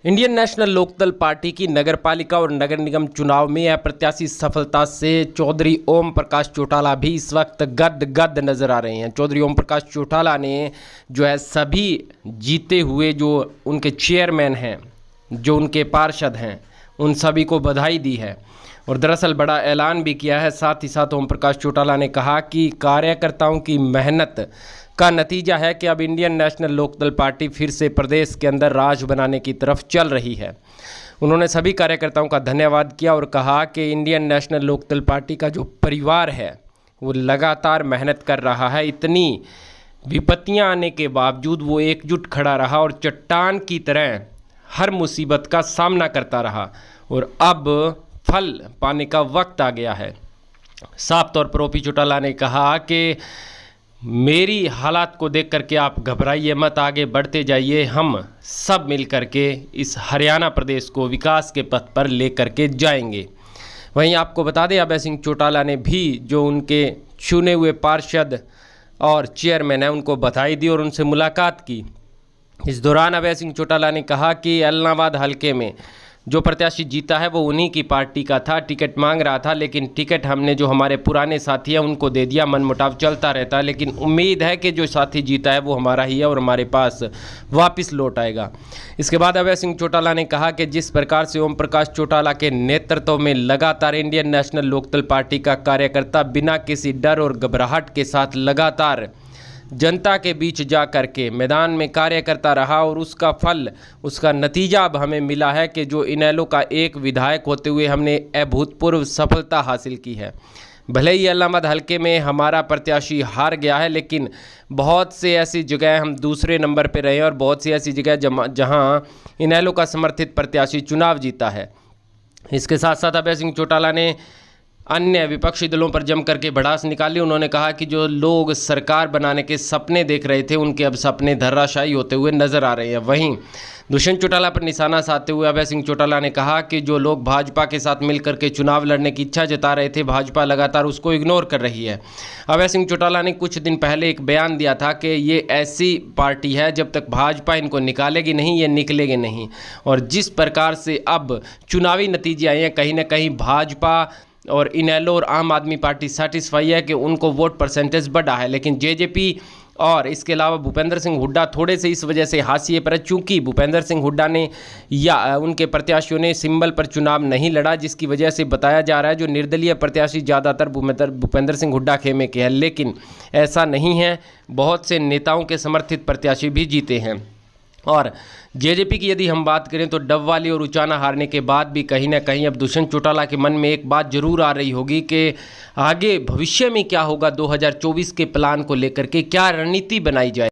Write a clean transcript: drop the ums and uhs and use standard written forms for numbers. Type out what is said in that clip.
Indian national Lokdal party की नगरपालिका और नगर निगम चुनाव में अप्रत्याशित सफलता से चौधरी ओम प्रकाश चौटाला भी इस वक्त गद नजर आ रहे हैं। चौधरी ओम प्रकाश चौटाला ने जो है सभी जीते हुए जो उनके चेयरमैन हैं, जो उनके पार्षद हैं, उन सभी को बधाई दी है और दरअसल बड़ा ऐलान भी किया है। साथ ही साथ ओम प्रकाश चौटाला ने कहा कि कार्यकर्ताओं की मेहनत का नतीजा है कि अब इंडियन नेशनल लोकदल पार्टी फिर से प्रदेश के अंदर राज बनाने की तरफ चल रही है। उन्होंने सभी कार्यकर्ताओं का धन्यवाद किया और कहा कि इंडियन नेशनल लोकदल पार्टी का जो परिवार है वो लगातार मेहनत कर रहा है। इतनी विपत्तियां आने के बावजूद वो एकजुट खड़ा रहा और चट्टान की तरह हर मुसीबत का सामना करता रहा और अब फल पाने का वक्त आ गया है। साफ तौर पर ओपी चौटाला ने कहा कि मेरी हालात को देख करके आप घबराइए मत, आगे बढ़ते जाइए, हम सब मिल करके इस हरियाणा प्रदेश को विकास के पथ पर ले करके जाएंगे। वहीं आपको बता दें अभय सिंह चौटाला ने भी जो उनके चुने हुए पार्षद और चेयरमैन हैं उनको बधाई दी और उनसे मुलाकात की। इस दौरान अभय सिंह चौटाला ने कहा कि एलनाबाद हलके में जो प्रत्याशी जीता है वो उन्हीं की पार्टी का था, टिकट मांग रहा था लेकिन टिकट हमने जो हमारे पुराने साथी हैं उनको दे दिया। मनमुटाव चलता रहता है लेकिन उम्मीद है कि जो साथी जीता है वो हमारा ही है और हमारे पास वापस लौट आएगा। इसके बाद अभय सिंह चौटाला ने कहा कि जिस प्रकार से ओम प्रकाश चौटाला के नेतृत्व में लगातार इंडियन नेशनल लोकदल पार्टी का कार्यकर्ता बिना किसी डर और घबराहट के साथ लगातार जनता के बीच जा कर के मैदान में कार्य करता रहा और उसका फल, उसका नतीजा अब हमें मिला है कि जो इनेलो का एक विधायक होते हुए हमने अभूतपूर्व सफलता हासिल की है। भले ही एलनाबाद हलके में हमारा प्रत्याशी हार गया है लेकिन बहुत से ऐसी जगह हम दूसरे नंबर पर रहे और बहुत सी ऐसी जगह जहां इनेलो का समर्थित प्रत्याशी चुनाव जीता है। इसके साथ साथ अभय सिंह चौटाला ने अन्य विपक्षी दलों पर जम करके भड़ास निकाली। उन्होंने कहा कि जो लोग सरकार बनाने के सपने देख रहे थे उनके अब सपने धराशायी होते हुए नजर आ रहे हैं। वहीं दुष्यंत चौटाला पर निशाना साधते हुए अभय सिंह चौटाला ने कहा कि जो लोग भाजपा के साथ मिलकर के चुनाव लड़ने की इच्छा जता रहे थे, भाजपा लगातार उसको इग्नोर कर रही है। अभय सिंह चौटाला ने कुछ दिन पहले एक बयान दिया था कि ये ऐसी पार्टी है जब तक भाजपा इनको निकालेगी नहीं ये निकलेगी नहीं, और जिस प्रकार से अब चुनावी नतीजे आए हैं कहीं ना कहीं भाजपा और इनेलो और आम आदमी पार्टी सेटिस्फाई है कि उनको वोट परसेंटेज बढ़ा है। लेकिन जेजेपी और इसके अलावा भूपेंद्र सिंह हुड्डा थोड़े से इस वजह से हाशिए पर है चूँकि भूपेंद्र सिंह हुड्डा ने या उनके प्रत्याशियों ने सिंबल पर चुनाव नहीं लड़ा, जिसकी वजह से बताया जा रहा है जो निर्दलीय प्रत्याशी ज़्यादातर भूपेंद्र सिंह हुड्डा खेमे के हैं। लेकिन ऐसा नहीं है, बहुत से नेताओं के समर्थित प्रत्याशी भी जीते हैं। और जेजेपी की यदि हम बात करें तो डबवाली और उचाना हारने के बाद भी कहीं ना कहीं अब दुष्यंत चौटाला के मन में एक बात जरूर आ रही होगी कि आगे भविष्य में क्या होगा, 2024 के प्लान को लेकर के क्या रणनीति बनाई जाए।